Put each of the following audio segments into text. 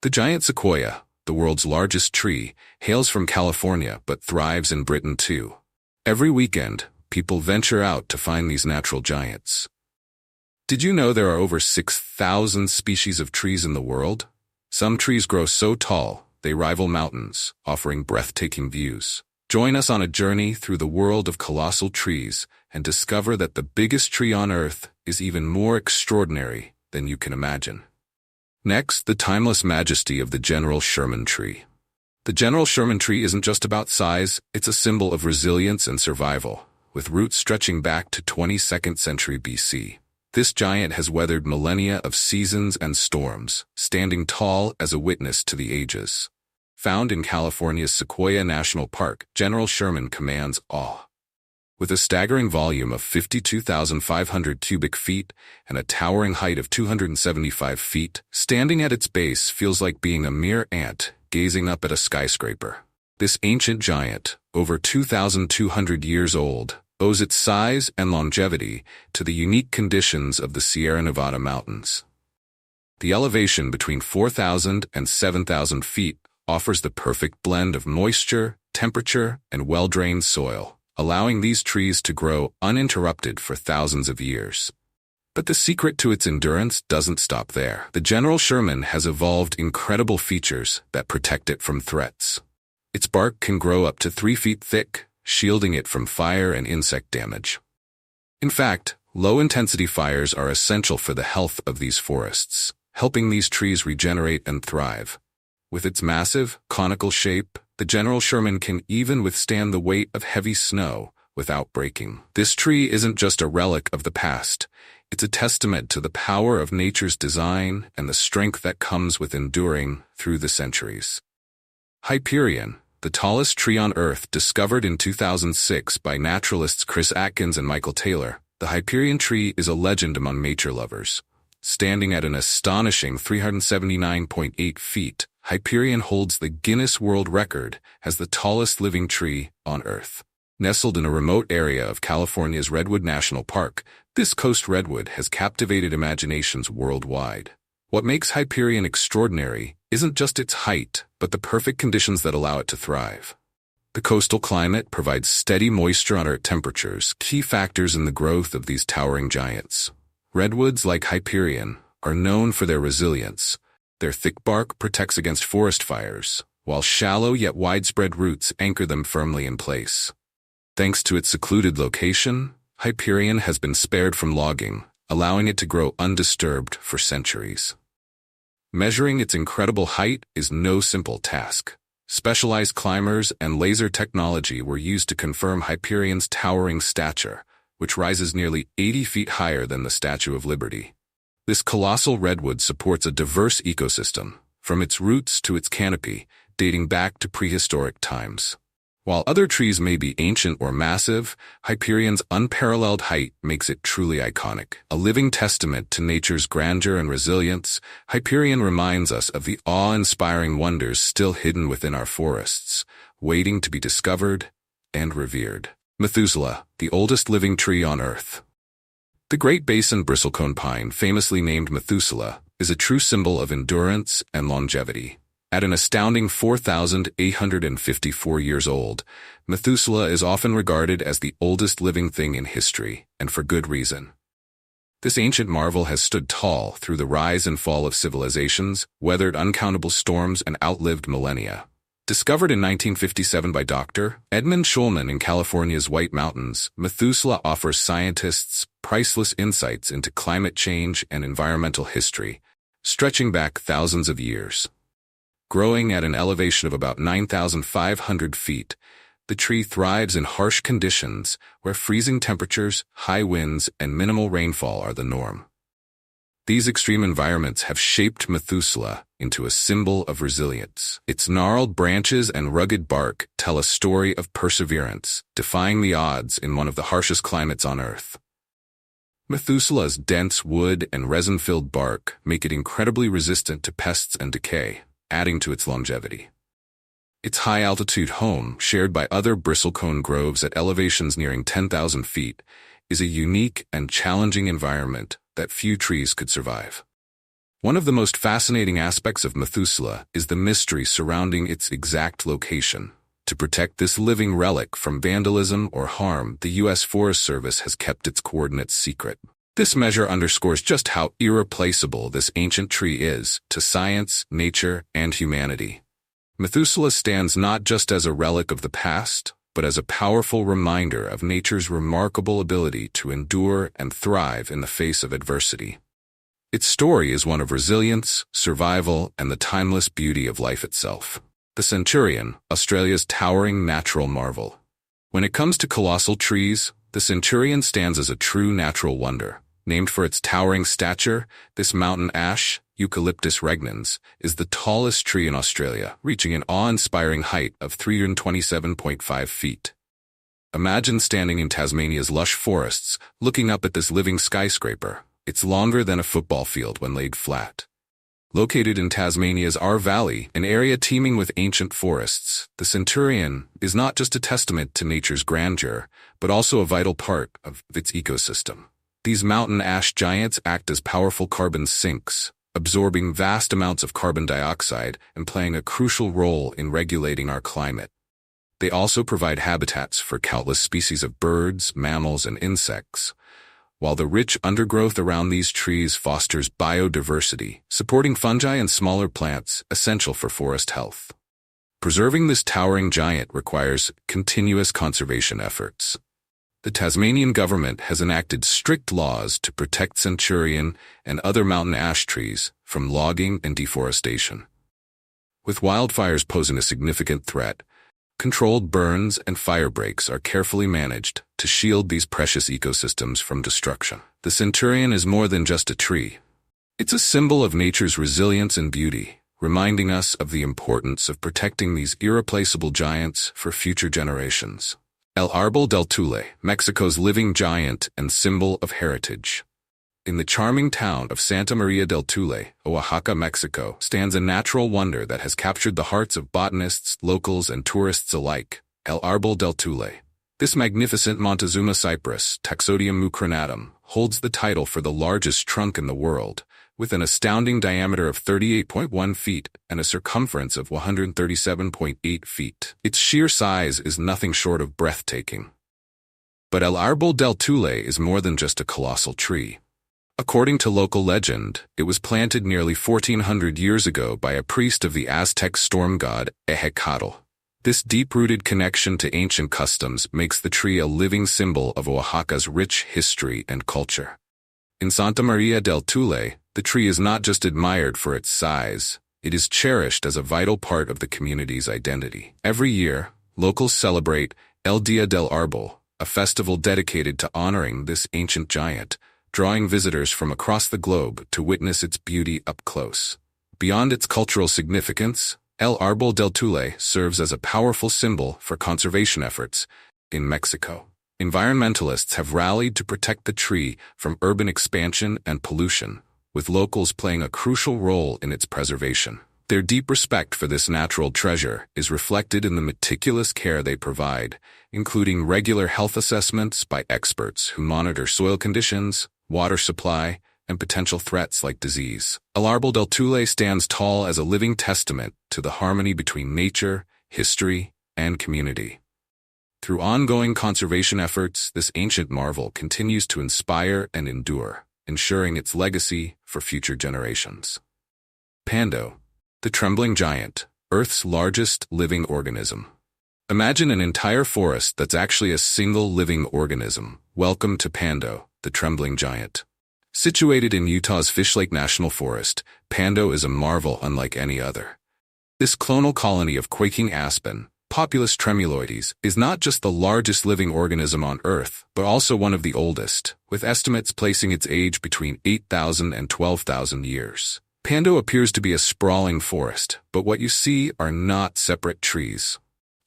The giant sequoia, the world's largest tree, hails from California but thrives in Britain too. Every weekend, people venture out to find these natural giants. Did you know there are over 6,000 species of trees in the world? Some trees grow so tall, they rival mountains, offering breathtaking views. Join us on a journey through the world of colossal trees and discover that the biggest tree on Earth is even more extraordinary than you can imagine. Next, the timeless majesty of the General Sherman tree. The General Sherman tree isn't just about size, it's a symbol of resilience and survival, with roots stretching back to 22nd century BC. This giant has weathered millennia of seasons and storms, standing tall as a witness to the ages. Found in California's Sequoia National Park, General Sherman commands awe. With a staggering volume of 52,500 cubic feet and a towering height of 275 feet, standing at its base feels like being a mere ant gazing up at a skyscraper. This ancient giant, over 2,200 years old, owes its size and longevity to the unique conditions of the Sierra Nevada mountains. The elevation between 4,000 and 7,000 feet offers the perfect blend of moisture, temperature, and well-drained soil, allowing these trees to grow uninterrupted for thousands of years. But the secret to its endurance doesn't stop there. The General Sherman has evolved incredible features that protect it from threats. Its bark can grow up to 3 feet thick, shielding it from fire and insect damage. In fact, low-intensity fires are essential for the health of these forests, helping these trees regenerate and thrive. With its massive, conical shape, the General Sherman can even withstand the weight of heavy snow without breaking. This tree isn't just a relic of the past, it's a testament to the power of nature's design and the strength that comes with enduring through the centuries. Hyperion, the tallest tree on Earth, discovered in 2006 by naturalists Chris Atkins and Michael Taylor, the Hyperion tree is a legend among nature lovers. Standing at an astonishing 379.8 feet, Hyperion holds the Guinness World Record as the tallest living tree on Earth. Nestled in a remote area of California's Redwood National Park, this coast redwood has captivated imaginations worldwide. What makes Hyperion extraordinary isn't just its height, but the perfect conditions that allow it to thrive. The coastal climate provides steady moisture under temperatures, key factors in the growth of these towering giants. Redwoods like Hyperion are known for their resilience. Their thick bark protects against forest fires, while shallow yet widespread roots anchor them firmly in place. Thanks to its secluded location, Hyperion has been spared from logging, allowing it to grow undisturbed for centuries. Measuring its incredible height is no simple task. Specialized climbers and laser technology were used to confirm Hyperion's towering stature, which rises nearly 80 feet higher than the Statue of Liberty. This colossal redwood supports a diverse ecosystem, from its roots to its canopy, dating back to prehistoric times. While other trees may be ancient or massive, Hyperion's unparalleled height makes it truly iconic. A living testament to nature's grandeur and resilience, Hyperion reminds us of the awe-inspiring wonders still hidden within our forests, waiting to be discovered and revered. Methuselah, the oldest living tree on Earth. The Great Basin bristlecone pine, famously named Methuselah, is a true symbol of endurance and longevity. At an astounding 4,854 years old, Methuselah is often regarded as the oldest living thing in history, and for good reason. This ancient marvel has stood tall through the rise and fall of civilizations, weathered uncountable storms, and outlived millennia. Discovered in 1957 by Dr. Edmund Schulman in California's White Mountains, Methuselah offers scientists priceless insights into climate change and environmental history, stretching back thousands of years. Growing at an elevation of about 9,500 feet, the tree thrives in harsh conditions where freezing temperatures, high winds, and minimal rainfall are the norm. These extreme environments have shaped Methuselah into a symbol of resilience. Its gnarled branches and rugged bark tell a story of perseverance, defying the odds in one of the harshest climates on Earth. Methuselah's dense wood and resin-filled bark make it incredibly resistant to pests and decay, adding to its longevity. Its high-altitude home, shared by other bristlecone groves at elevations nearing 10,000 feet, is a unique and challenging environment that few trees could survive. One of the most fascinating aspects of Methuselah is the mystery surrounding its exact location. To protect this living relic from vandalism or harm, the U.S. Forest Service has kept its coordinates secret. This measure underscores just how irreplaceable this ancient tree is to science, nature, and humanity. Methuselah stands not just as a relic of the past, but as a powerful reminder of nature's remarkable ability to endure and thrive in the face of adversity. Its story is one of resilience, survival, and the timeless beauty of life itself. The Centurion, Australia's towering natural marvel. When it comes to colossal trees, the Centurion stands as a true natural wonder. Named for its towering stature, this mountain ash, Eucalyptus regnans, is the tallest tree in Australia, reaching an awe-inspiring height of 327.5 feet. Imagine standing in Tasmania's lush forests, looking up at this living skyscraper. It's longer than a football field when laid flat. Located in Tasmania's Are Valley, an area teeming with ancient forests, the Centurion is not just a testament to nature's grandeur, but also a vital part of its ecosystem. These mountain ash giants act as powerful carbon sinks, absorbing vast amounts of carbon dioxide and playing a crucial role in regulating our climate. They also provide habitats for countless species of birds, mammals, and insects, while the rich undergrowth around these trees fosters biodiversity, supporting fungi and smaller plants essential for forest health. Preserving this towering giant requires continuous conservation efforts. The Tasmanian government has enacted strict laws to protect Centurion and other mountain ash trees from logging and deforestation. With wildfires posing a significant threat, controlled burns and fire breaks are carefully managed to shield these precious ecosystems from destruction. The Centurion is more than just a tree. It's a symbol of nature's resilience and beauty, reminding us of the importance of protecting these irreplaceable giants for future generations. El Arbol del Tule, Mexico's living giant and symbol of heritage. In the charming town of Santa Maria del Tule, Oaxaca, Mexico, stands a natural wonder that has captured the hearts of botanists, locals, and tourists alike, El Arbol del Tule. This magnificent Montezuma cypress, Taxodium mucronatum, holds the title for the largest trunk in the world, with an astounding diameter of 38.1 feet and a circumference of 137.8 feet. Its sheer size is nothing short of breathtaking. But El Arbol del Tule is more than just a colossal tree. According to local legend, it was planted nearly 1,400 years ago by a priest of the Aztec storm god Ehecatl. This deep-rooted connection to ancient customs makes the tree a living symbol of Oaxaca's rich history and culture. In Santa Maria del Tule, the tree is not just admired for its size, it is cherished as a vital part of the community's identity. Every year, locals celebrate El Día del Arbol, a festival dedicated to honoring this ancient giant, drawing visitors from across the globe to witness its beauty up close. Beyond its cultural significance, El Arbol del Tule serves as a powerful symbol for conservation efforts in Mexico. Environmentalists have rallied to protect the tree from urban expansion and pollution, with locals playing a crucial role in its preservation. Their deep respect for this natural treasure is reflected in the meticulous care they provide, including regular health assessments by experts who monitor soil conditions, water supply, and potential threats like disease. El Arbol del Tule stands tall as a living testament to the harmony between nature, history, and community. Through ongoing conservation efforts, this ancient marvel continues to inspire and endure, ensuring its legacy for future generations. Pando, the trembling giant, Earth's largest living organism. Imagine an entire forest that's actually a single living organism. Welcome to Pando, the trembling giant. Situated in Utah's Fish Lake National Forest, Pando is a marvel unlike any other. This clonal colony of quaking aspen, Populus tremuloides, is not just the largest living organism on Earth, but also one of the oldest, with estimates placing its age between 8,000 and 12,000 years. Pando appears to be a sprawling forest, but what you see are not separate trees.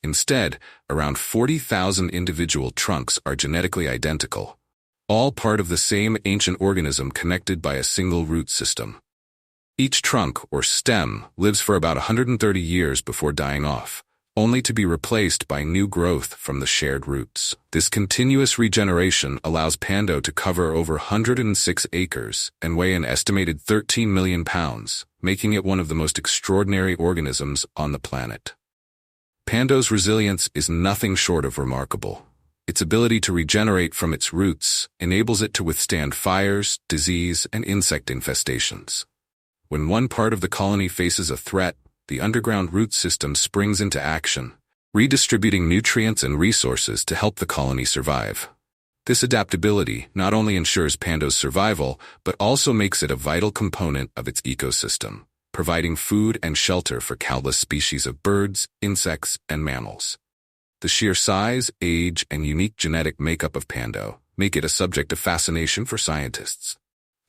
Instead, around 40,000 individual trunks are genetically identical, all part of the same ancient organism connected by a single root system. Each trunk, or stem, lives for about 130 years before dying off, only to be replaced by new growth from the shared roots. This continuous regeneration allows Pando to cover over 106 acres and weigh an estimated 13 million pounds, making it one of the most extraordinary organisms on the planet. Pando's resilience is nothing short of remarkable. Its ability to regenerate from its roots enables it to withstand fires, disease, and insect infestations. When one part of the colony faces a threat, the underground root system springs into action, redistributing nutrients and resources to help the colony survive. This adaptability not only ensures Pando's survival, but also makes it a vital component of its ecosystem, providing food and shelter for countless species of birds, insects, and mammals. The sheer size, age, and unique genetic makeup of Pando make it a subject of fascination for scientists.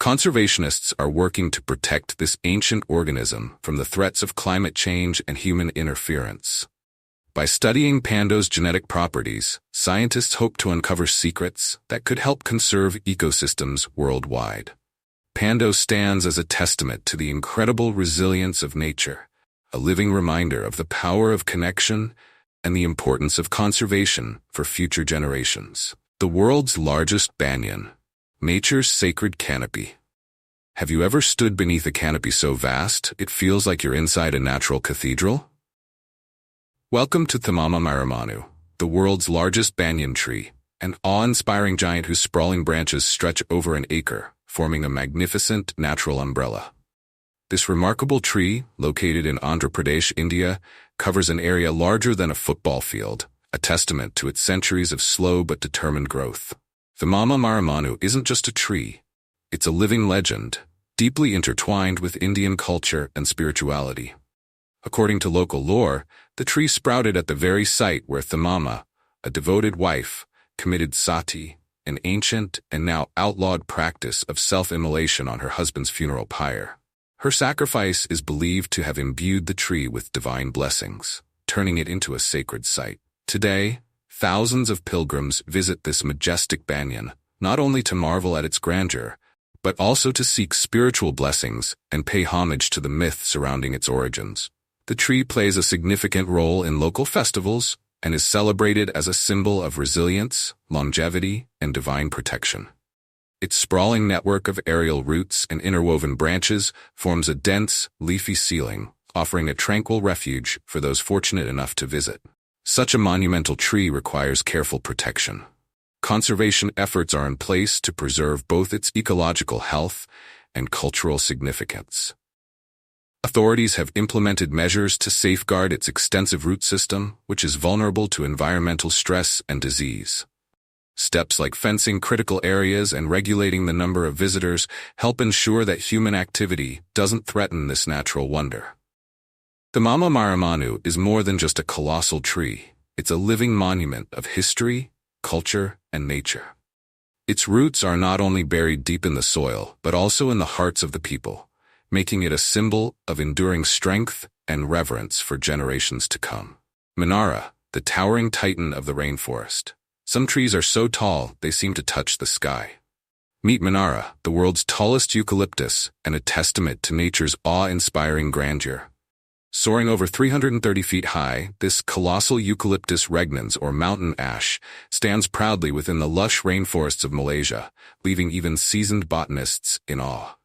Conservationists are working to protect this ancient organism from the threats of climate change and human interference. By studying Pando's genetic properties, scientists hope to uncover secrets that could help conserve ecosystems worldwide. Pando stands as a testament to the incredible resilience of nature, a living reminder of the power of connection and the importance of conservation for future generations. The world's largest banyan, nature's sacred canopy. Have you ever stood beneath a canopy so vast it feels like you're inside a natural cathedral? Welcome to Thamama, the world's largest banyan tree, an awe-inspiring giant whose sprawling branches stretch over an acre, forming a magnificent natural umbrella. This remarkable tree, located in Andhra Pradesh, India, covers an area larger than a football field, a testament to its centuries of slow but determined growth. Thamama isn't just a tree. It's a living legend, deeply intertwined with Indian culture and spirituality. According to local lore, the tree sprouted at the very site where Thamama, a devoted wife, committed sati, an ancient and now outlawed practice of self-immolation on her husband's funeral pyre. Her sacrifice is believed to have imbued the tree with divine blessings, turning it into a sacred site. Today, thousands of pilgrims visit this majestic banyan, not only to marvel at its grandeur, but also to seek spiritual blessings and pay homage to the myth surrounding its origins. The tree plays a significant role in local festivals and is celebrated as a symbol of resilience, longevity, and divine protection. Its sprawling network of aerial roots and interwoven branches forms a dense, leafy ceiling, offering a tranquil refuge for those fortunate enough to visit. Such a monumental tree requires careful protection. Conservation efforts are in place to preserve both its ecological health and cultural significance. Authorities have implemented measures to safeguard its extensive root system, which is vulnerable to environmental stress and disease. Steps like fencing critical areas and regulating the number of visitors help ensure that human activity doesn't threaten this natural wonder. The Maramanu is more than just a colossal tree. It's a living monument of history, culture, and nature. Its roots are not only buried deep in the soil, but also in the hearts of the people, making it a symbol of enduring strength and reverence for generations to come. Manara, the towering titan of the rainforest. Some trees are so tall they seem to touch the sky. Meet Manara, the world's tallest eucalyptus, and a testament to nature's awe-inspiring grandeur. Soaring over 330 feet high, this colossal Eucalyptus regnans, or mountain ash, stands proudly within the lush rainforests of Malaysia, leaving even seasoned botanists in awe.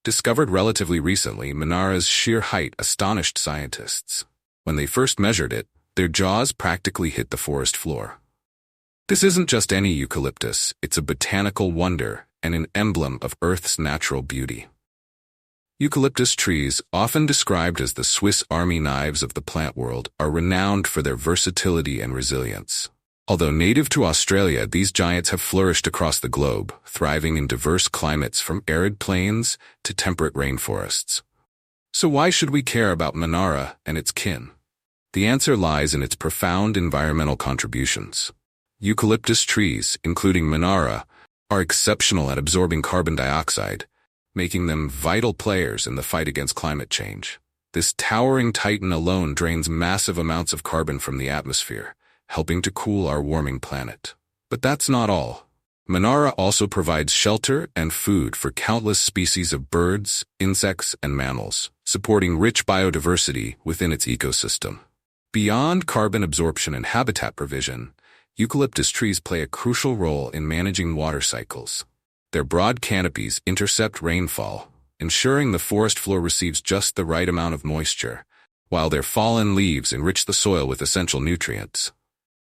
Discovered relatively recently, Manara's sheer height astonished scientists. When they first measured it, their jaws practically hit the forest floor. This isn't just any eucalyptus, it's a botanical wonder and an emblem of Earth's natural beauty. Eucalyptus trees, often described as the Swiss Army knives of the plant world, are renowned for their versatility and resilience. Although native to Australia, these giants have flourished across the globe, thriving in diverse climates from arid plains to temperate rainforests. So why should we care about Manara and its kin? The answer lies in its profound environmental contributions. Eucalyptus trees, including Manara, are exceptional at absorbing carbon dioxide, making them vital players in the fight against climate change. This towering titan alone drains massive amounts of carbon from the atmosphere, helping to cool our warming planet. But that's not all. Manara also provides shelter and food for countless species of birds, insects, and mammals, supporting rich biodiversity within its ecosystem. Beyond carbon absorption and habitat provision, eucalyptus trees play a crucial role in managing water cycles. Their broad canopies intercept rainfall, ensuring the forest floor receives just the right amount of moisture, while their fallen leaves enrich the soil with essential nutrients.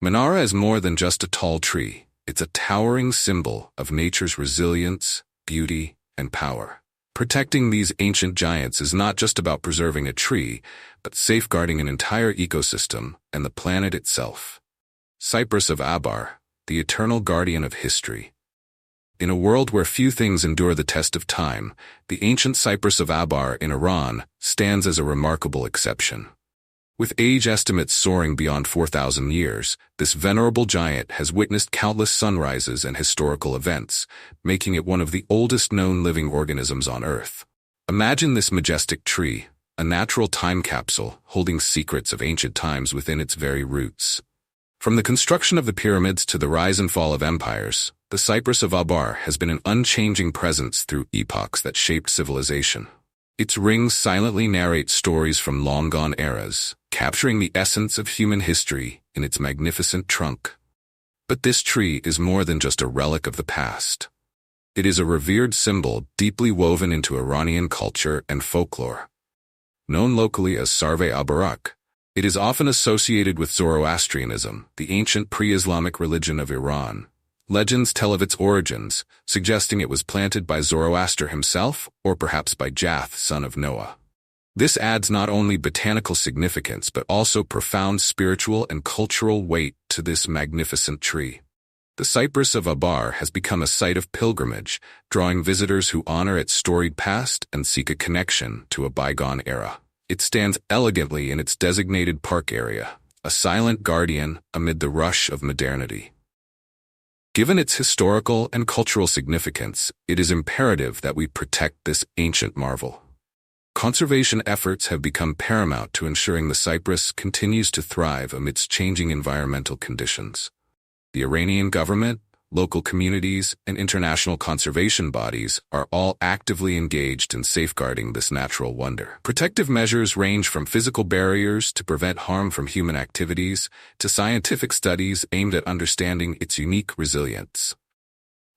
Manara is more than just a tall tree. It's a towering symbol of nature's resilience, beauty, and power. Protecting these ancient giants is not just about preserving a tree, but safeguarding an entire ecosystem and the planet itself. Cypress of Abar, the eternal guardian of history. In a world where few things endure the test of time, the ancient Cypress of Abar in Iran stands as a remarkable exception. With age estimates soaring beyond 4,000 years, this venerable giant has witnessed countless sunrises and historical events, making it one of the oldest known living organisms on Earth. Imagine this majestic tree, a natural time capsule holding secrets of ancient times within its very roots. From the construction of the pyramids to the rise and fall of empires, the Cypress of Abar has been an unchanging presence through epochs that shaped civilization. Its rings silently narrate stories from long-gone eras, capturing the essence of human history in its magnificent trunk. But this tree is more than just a relic of the past. It is a revered symbol deeply woven into Iranian culture and folklore. Known locally as Sarve Abarak, it is often associated with Zoroastrianism, the ancient pre-Islamic religion of Iran. Legends tell of its origins, suggesting it was planted by Zoroaster himself or perhaps by Jath, son of Noah. This adds not only botanical significance but also profound spiritual and cultural weight to this magnificent tree. The Cypress of Abar has become a site of pilgrimage, drawing visitors who honor its storied past and seek a connection to a bygone era. It stands elegantly in its designated park area, a silent guardian amid the rush of modernity. Given its historical and cultural significance, it is imperative that we protect this ancient marvel. Conservation efforts have become paramount to ensuring the cypress continues to thrive amidst changing environmental conditions. The Iranian government, local communities, and international conservation bodies are all actively engaged in safeguarding this natural wonder. Protective measures range from physical barriers to prevent harm from human activities to scientific studies aimed at understanding its unique resilience.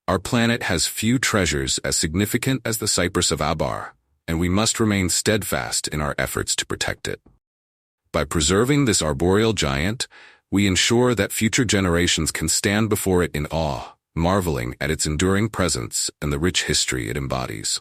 Our planet has few treasures as significant as the Cypress of Abar, and we must remain steadfast in our efforts to protect it. By preserving this arboreal giant, we ensure that future generations can stand before it in awe, marveling at its enduring presence and the rich history it embodies.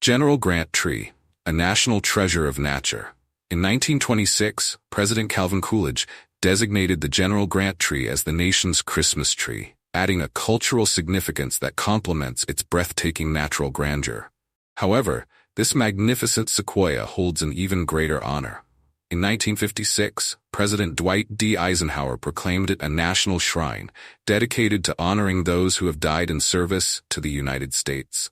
General Grant Tree, a national treasure of nature. In 1926, President Calvin Coolidge designated the General Grant Tree as the nation's Christmas tree, adding a cultural significance that complements its breathtaking natural grandeur. However, this magnificent sequoia holds an even greater honor. In 1956, President Dwight D. Eisenhower proclaimed it a national shrine, dedicated to honoring those who have died in service to the United States.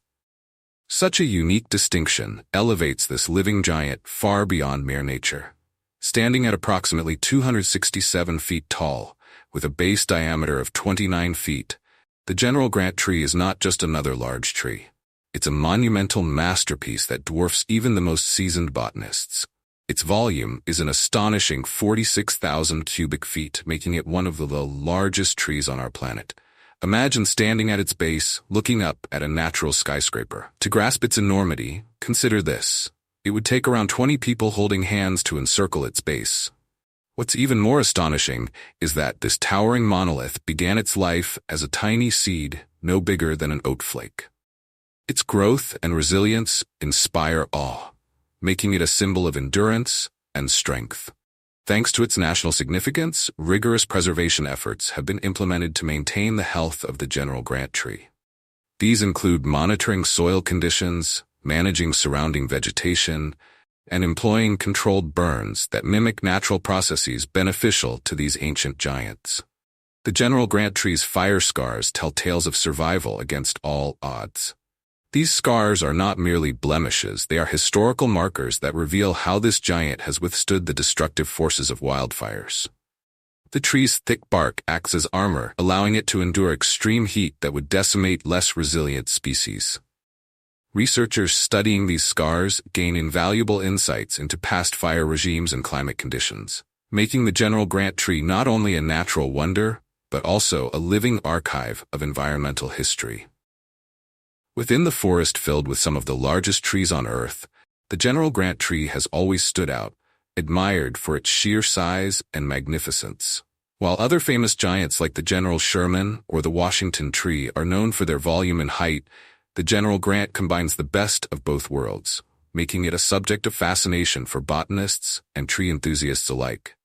Such a unique distinction elevates this living giant far beyond mere nature. Standing at approximately 267 feet tall, with a base diameter of 29 feet, the General Grant Tree is not just another large tree. It's a monumental masterpiece that dwarfs even the most seasoned botanists. Its volume is an astonishing 46,000 cubic feet, making it one of the largest trees on our planet. Imagine standing at its base, looking up at a natural skyscraper. To grasp its enormity, consider this. It would take around 20 people holding hands to encircle its base. What's even more astonishing is that this towering monolith began its life as a tiny seed, no bigger than an oat flake. Its growth and resilience inspire awe, making it a symbol of endurance and strength. Thanks to its national significance, rigorous preservation efforts have been implemented to maintain the health of the General Grant Tree. These include monitoring soil conditions, managing surrounding vegetation, and employing controlled burns that mimic natural processes beneficial to these ancient giants. The General Grant Tree's fire scars tell tales of survival against all odds. These scars are not merely blemishes, they are historical markers that reveal how this giant has withstood the destructive forces of wildfires. The tree's thick bark acts as armor, allowing it to endure extreme heat that would decimate less resilient species. Researchers studying these scars gain invaluable insights into past fire regimes and climate conditions, making the General Grant tree not only a natural wonder, but also a living archive of environmental history. Within the forest filled with some of the largest trees on Earth, the General Grant tree has always stood out, admired for its sheer size and magnificence. While other famous giants like the General Sherman or the Washington tree are known for their volume and height, the General Grant combines the best of both worlds, making it a subject of fascination for botanists and tree enthusiasts alike.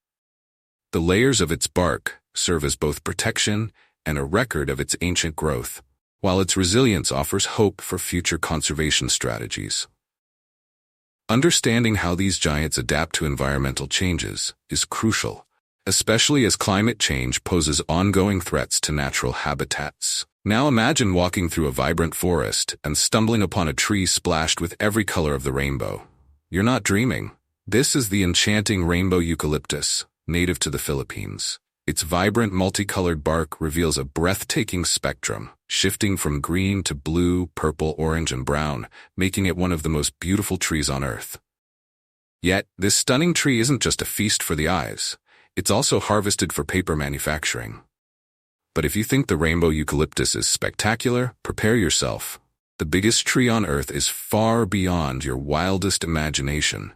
The layers of its bark serve as both protection and a record of its ancient growth, while its resilience offers hope for future conservation strategies. Understanding how these giants adapt to environmental changes is crucial, especially as climate change poses ongoing threats to natural habitats. Now imagine walking through a vibrant forest and stumbling upon a tree splashed with every color of the rainbow. You're not dreaming. This is the enchanting rainbow eucalyptus, native to the Philippines. Its vibrant multicolored bark reveals a breathtaking spectrum, shifting from green to blue, purple, orange, and brown, making it one of the most beautiful trees on Earth. Yet, this stunning tree isn't just a feast for the eyes. It's also harvested for paper manufacturing. But if you think the rainbow eucalyptus is spectacular, prepare yourself. The biggest tree on Earth is far beyond your wildest imagination.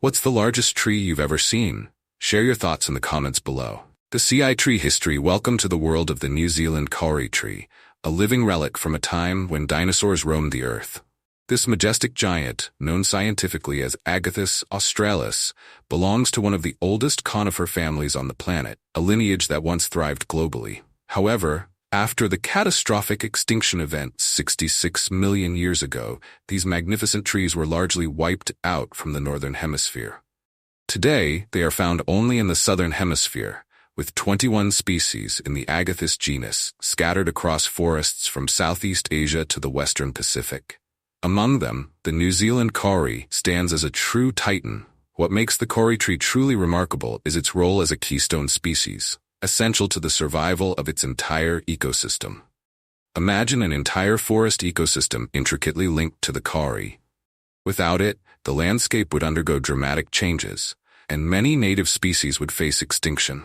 What's the largest tree you've ever seen? Share your thoughts in the comments below. The CI tree history. Welcome to the world of the New Zealand Cory tree, a living relic from a time when dinosaurs roamed the Earth. This majestic giant, known scientifically as Agathis australis, belongs to one of the oldest conifer families on the planet, a lineage that once thrived globally. However, after the catastrophic extinction event 66 million years ago, these magnificent trees were largely wiped out from the northern hemisphere. Today, they are found only in the southern hemisphere, with 21 species in the Agathis genus scattered across forests from Southeast Asia to the Western Pacific. Among them, the New Zealand Cory stands as a true titan. What makes the Cory tree truly remarkable is its role as a keystone species, essential to the survival of its entire ecosystem. Imagine an entire forest ecosystem intricately linked to the Cory. Without it, the landscape would undergo dramatic changes, and many native species would face extinction.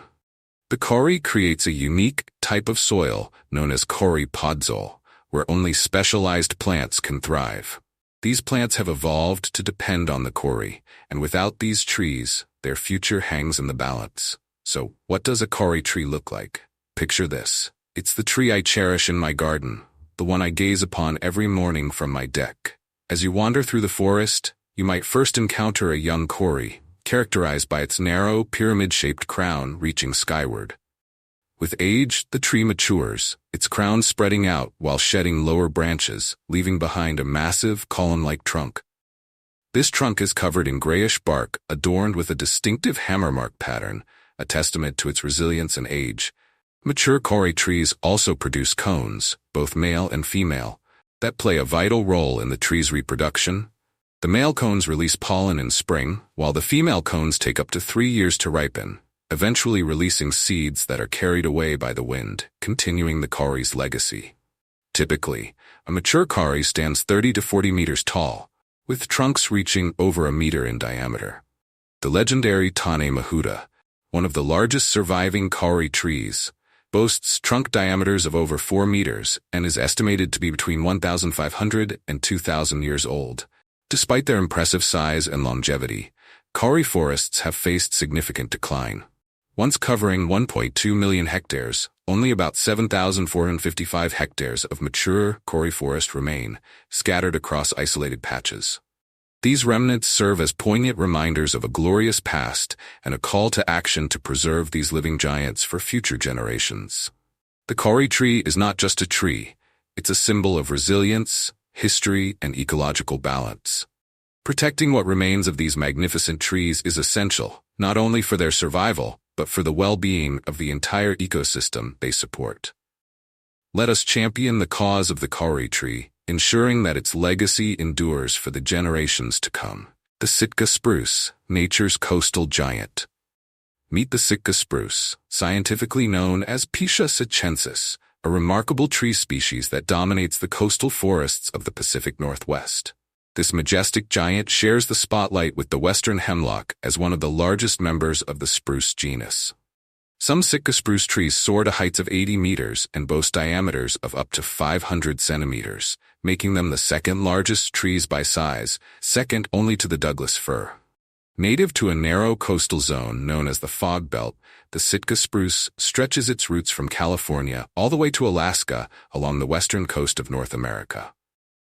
The Cory creates a unique type of soil known as Cory podzol, where only specialized plants can thrive. These plants have evolved to depend on the Cory, and without these trees, their future hangs in the balance. So, what does a Cory tree look like? Picture this. It's the tree I cherish in my garden, the one I gaze upon every morning from my deck. As you wander through the forest, you might first encounter a young Cory, characterized by its narrow, pyramid-shaped crown reaching skyward. With age, the tree matures, its crown spreading out while shedding lower branches, leaving behind a massive, column-like trunk. This trunk is covered in grayish bark, adorned with a distinctive hammer-mark pattern, a testament to its resilience and age. Mature Cory trees also produce cones, both male and female, that play a vital role in the tree's reproduction. The male cones release pollen in spring, while the female cones take up to 3 years to ripen, eventually releasing seeds that are carried away by the wind, continuing the Cory's legacy. Typically, a mature Cory stands 30 to 40 meters tall, with trunks reaching over a meter in diameter. The legendary Tane Mahuta, one of the largest surviving Cory trees, boasts trunk diameters of over 4 meters and is estimated to be between 1,500 and 2,000 years old. Despite their impressive size and longevity, Cory forests have faced significant decline. Once covering 1.2 million hectares, only about 7,455 hectares of mature Cory forest remain, scattered across isolated patches. These remnants serve as poignant reminders of a glorious past and a call to action to preserve these living giants for future generations. The Cory tree is not just a tree, it's a symbol of resilience, history, and ecological balance. Protecting what remains of these magnificent trees is essential, not only for their survival, but for the well-being of the entire ecosystem they support. Let us champion the cause of the Cory tree, ensuring that its legacy endures for the generations to come. The Sitka Spruce, nature's coastal giant. Meet the Sitka Spruce, scientifically known as Piscia sitchensis, a remarkable tree species that dominates the coastal forests of the Pacific Northwest. This majestic giant shares the spotlight with the western hemlock as one of the largest members of the spruce genus. Some Sitka spruce trees soar to heights of 80 meters and boast diameters of up to 500 centimeters, making them the second largest trees by size, second only to the Douglas fir. Native to a narrow coastal zone known as the Fog Belt, the Sitka spruce stretches its roots from California all the way to Alaska along the western coast of North America.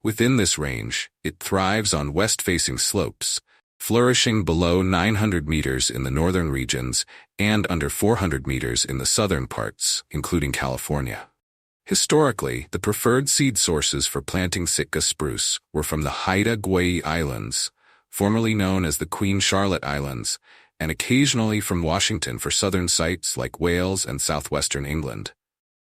Within this range, it thrives on west-facing slopes, flourishing below 900 meters in the northern regions and under 400 meters in the southern parts, including California. Historically, the preferred seed sources for planting Sitka spruce were from the Haida-Gwaii Islands, formerly known as the Queen Charlotte Islands, and occasionally from Washington for southern sites like Wales and southwestern England.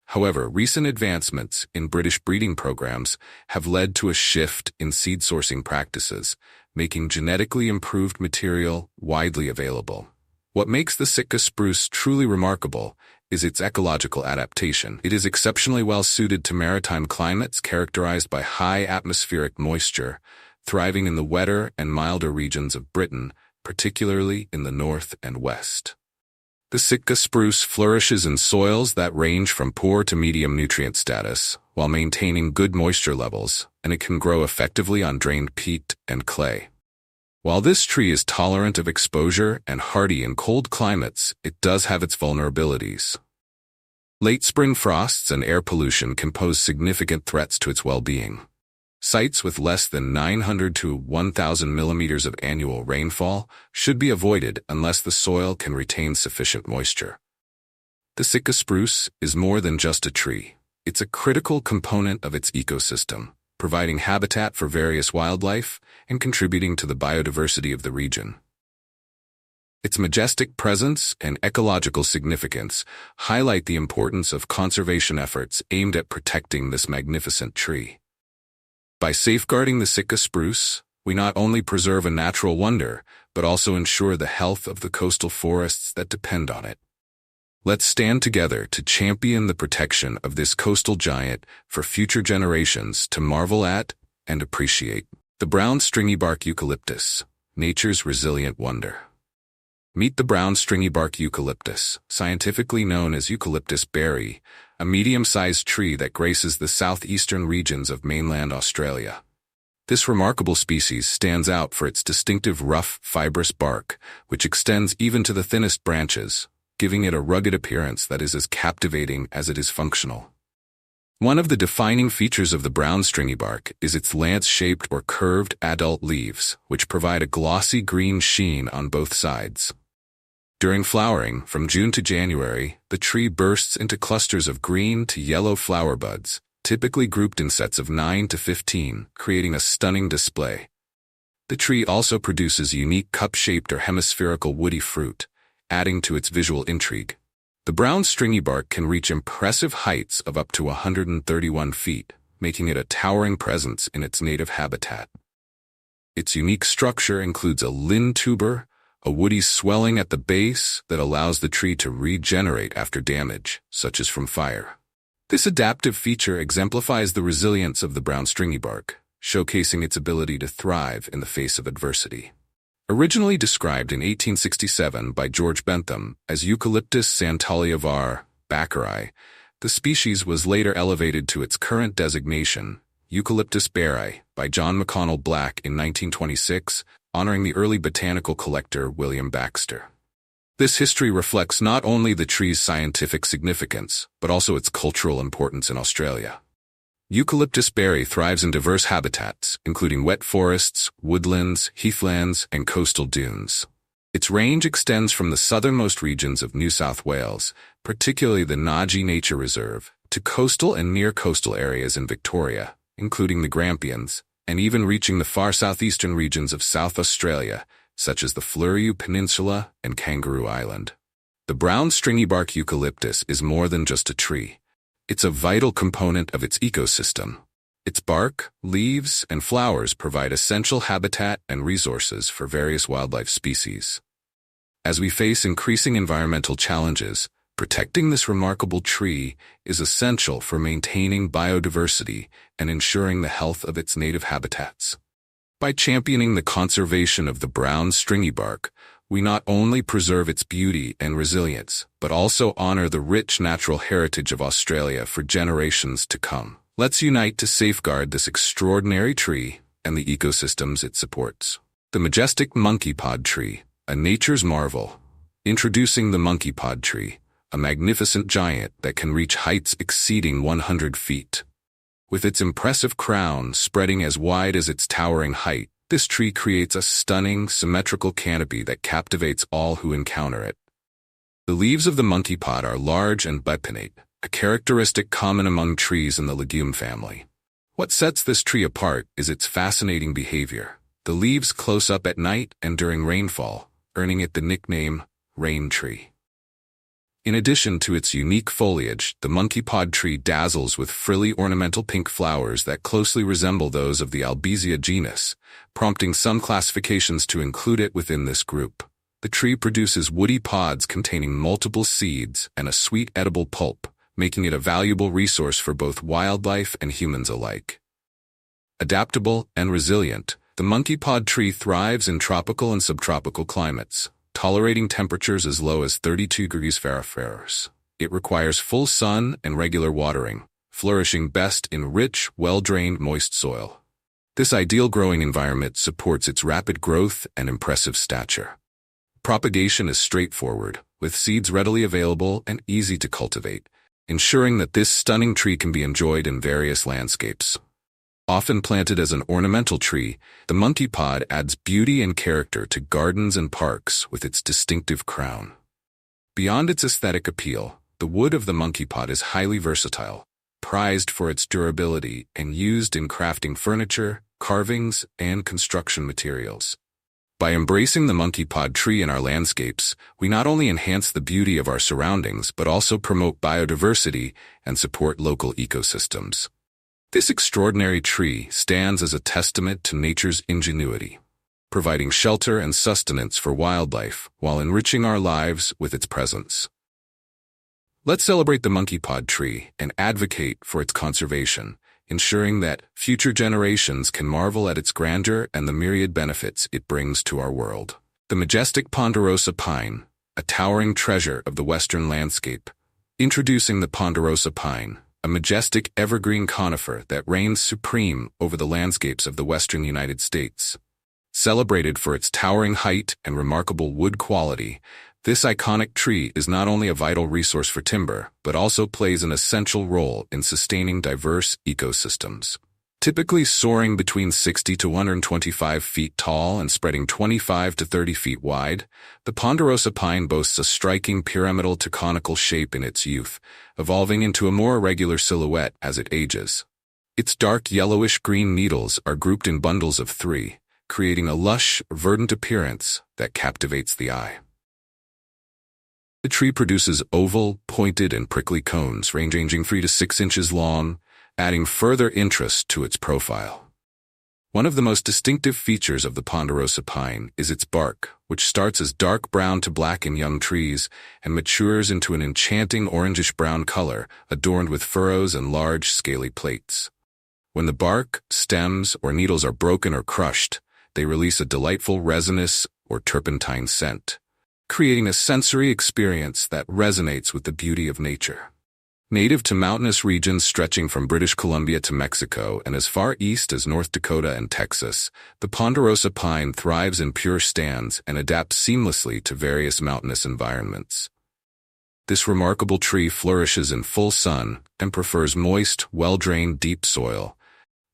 However, recent advancements in British breeding programs have led to a shift in seed sourcing practices, making genetically improved material widely available. What makes the Sitka spruce truly remarkable is its ecological adaptation. It is exceptionally well suited to maritime climates characterized by high atmospheric moisture, thriving in the wetter and milder regions of Britain, particularly in the north and west. The Sitka spruce flourishes in soils that range from poor to medium nutrient status, while maintaining good moisture levels, and it can grow effectively on drained peat and clay. While this tree is tolerant of exposure and hardy in cold climates, it does have its vulnerabilities. Late spring frosts and air pollution can pose significant threats to its well-being. Sites with less than 900 to 1,000 millimeters of annual rainfall should be avoided unless the soil can retain sufficient moisture. The Sitka spruce is more than just a tree. It's a critical component of its ecosystem, providing habitat for various wildlife and contributing to the biodiversity of the region. Its majestic presence and ecological significance highlight the importance of conservation efforts aimed at protecting this magnificent tree. By safeguarding the Sitka spruce, we not only preserve a natural wonder, but also ensure the health of the coastal forests that depend on it. Let's stand together to champion the protection of this coastal giant for future generations to marvel at and appreciate. The brown stringy-bark eucalyptus, nature's resilient wonder. Meet the brown stringy-bark eucalyptus, scientifically known as Eucalyptus Barry, a medium-sized tree that graces the southeastern regions of mainland Australia. This remarkable species stands out for its distinctive rough, fibrous bark, which extends even to the thinnest branches, giving it a rugged appearance that is as captivating as it is functional. One of the defining features of the brown stringy-bark is its lance-shaped or curved adult leaves, which provide a glossy green sheen on both sides. During flowering, from June to January, the tree bursts into clusters of green to yellow flower buds, typically grouped in sets of 9 to 15, creating a stunning display. The tree also produces unique cup-shaped or hemispherical woody fruit, adding to its visual intrigue. The brown stringy bark can reach impressive heights of up to 131 feet, making it a towering presence in its native habitat. Its unique structure includes a limb tuber, a woody swelling at the base that allows the tree to regenerate after damage, such as from fire. This adaptive feature exemplifies the resilience of the brown stringy bark, showcasing its ability to thrive in the face of adversity. Originally described in 1867 by George Bentham as Eucalyptus Santalii var. Backeri, the species was later elevated to its current designation, Eucalyptus Barry, by John McConnell Black in 1926, honoring the early botanical collector William Baxter. This history reflects not only the tree's scientific significance, but also its cultural importance in Australia. Eucalyptus Barry thrives in diverse habitats, including wet forests, woodlands, heathlands, and coastal dunes. Its range extends from the southernmost regions of New South Wales, particularly the Naji Nature Reserve, to coastal and near-coastal areas in Victoria, including the Grampians, and even reaching the far southeastern regions of South Australia, such as the Fleurieu Peninsula and Kangaroo Island. The brown stringy-bark eucalyptus is more than just a tree. It's a vital component of its ecosystem. Its bark, leaves, and flowers provide essential habitat and resources for various wildlife species. As we face increasing environmental challenges, protecting this remarkable tree is essential for maintaining biodiversity and ensuring the health of its native habitats. By championing the conservation of the brown stringy bark, we not only preserve its beauty and resilience, but also honor the rich natural heritage of Australia for generations to come. Let's unite to safeguard this extraordinary tree and the ecosystems it supports. The majestic Monkeypod Tree, a nature's marvel. Introducing the Monkeypod Tree, a magnificent giant that can reach heights exceeding 100 feet. With its impressive crown spreading as wide as its towering height, this tree creates a stunning, symmetrical canopy that captivates all who encounter it. The leaves of the monkeypod are large and bipinnate, a characteristic common among trees in the legume family. What sets this tree apart is its fascinating behavior. The leaves close up at night and during rainfall, earning it the nickname rain tree. In addition to its unique foliage, the monkeypod tree dazzles with frilly ornamental pink flowers that closely resemble those of the Albizia genus, prompting some classifications to include it within this group. The tree produces woody pods containing multiple seeds and a sweet edible pulp, making it a valuable resource for both wildlife and humans alike. Adaptable and resilient, the monkeypod tree thrives in tropical and subtropical climates, tolerating temperatures as low as 32 degrees Fahrenheit. It requires full sun and regular watering, flourishing best in rich, well-drained, moist soil. This ideal growing environment supports its rapid growth and impressive stature. Propagation is straightforward, with seeds readily available and easy to cultivate, ensuring that this stunning tree can be enjoyed in various landscapes. Often planted as an ornamental tree, the monkeypod adds beauty and character to gardens and parks with its distinctive crown. Beyond its aesthetic appeal, the wood of the monkeypod is highly versatile, prized for its durability and used in crafting furniture, carvings, and construction materials. By embracing the monkeypod tree in our landscapes, we not only enhance the beauty of our surroundings but also promote biodiversity and support local ecosystems. This extraordinary tree stands as a testament to nature's ingenuity, providing shelter and sustenance for wildlife while enriching our lives with its presence. Let's celebrate the monkeypod tree and advocate for its conservation, ensuring that future generations can marvel at its grandeur and the myriad benefits it brings to our world. The majestic Ponderosa Pine, a towering treasure of the western landscape. Introducing the Ponderosa Pine, a majestic evergreen conifer that reigns supreme over the landscapes of the western United States. Celebrated for its towering height and remarkable wood quality, this iconic tree is not only a vital resource for timber, but also plays an essential role in sustaining diverse ecosystems. Typically soaring between 60 to 125 feet tall and spreading 25 to 30 feet wide, the Ponderosa pine boasts a striking pyramidal to conical shape in its youth, evolving into a more irregular silhouette as it ages. Its dark yellowish-green needles are grouped in bundles of 3, creating a lush, verdant appearance that captivates the eye. The tree produces oval, pointed, and prickly cones ranging 3 to 6 inches long, adding further interest to its profile. One of the most distinctive features of the Ponderosa pine is its bark, which starts as dark brown to black in young trees and matures into an enchanting orangish-brown color adorned with furrows and large, scaly plates. When the bark, stems, or needles are broken or crushed, they release a delightful resinous or turpentine scent, creating a sensory experience that resonates with the beauty of nature. Native to mountainous regions stretching from British Columbia to Mexico and as far east as North Dakota and Texas, the Ponderosa pine thrives in pure stands and adapts seamlessly to various mountainous environments. This remarkable tree flourishes in full sun and prefers moist, well-drained, deep soil,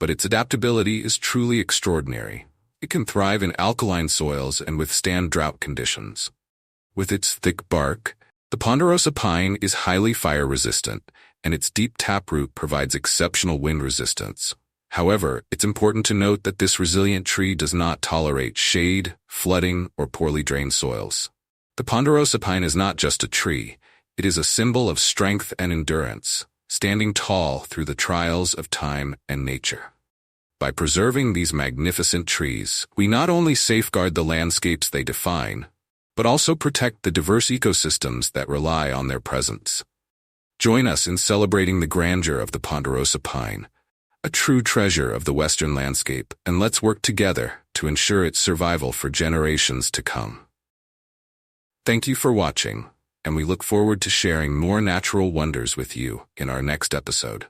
but its adaptability is truly extraordinary. It can thrive in alkaline soils and withstand drought conditions. With its thick bark, the Ponderosa pine is highly fire-resistant, and its deep taproot provides exceptional wind resistance. However, it's important to note that this resilient tree does not tolerate shade, flooding, or poorly drained soils. The Ponderosa pine is not just a tree, it is a symbol of strength and endurance, standing tall through the trials of time and nature. By preserving these magnificent trees, we not only safeguard the landscapes they define, but also protect the diverse ecosystems that rely on their presence. Join us in celebrating the grandeur of the Ponderosa pine, a true treasure of the Western landscape, and let's work together to ensure its survival for generations to come. Thank you for watching, and we look forward to sharing more natural wonders with you in our next episode.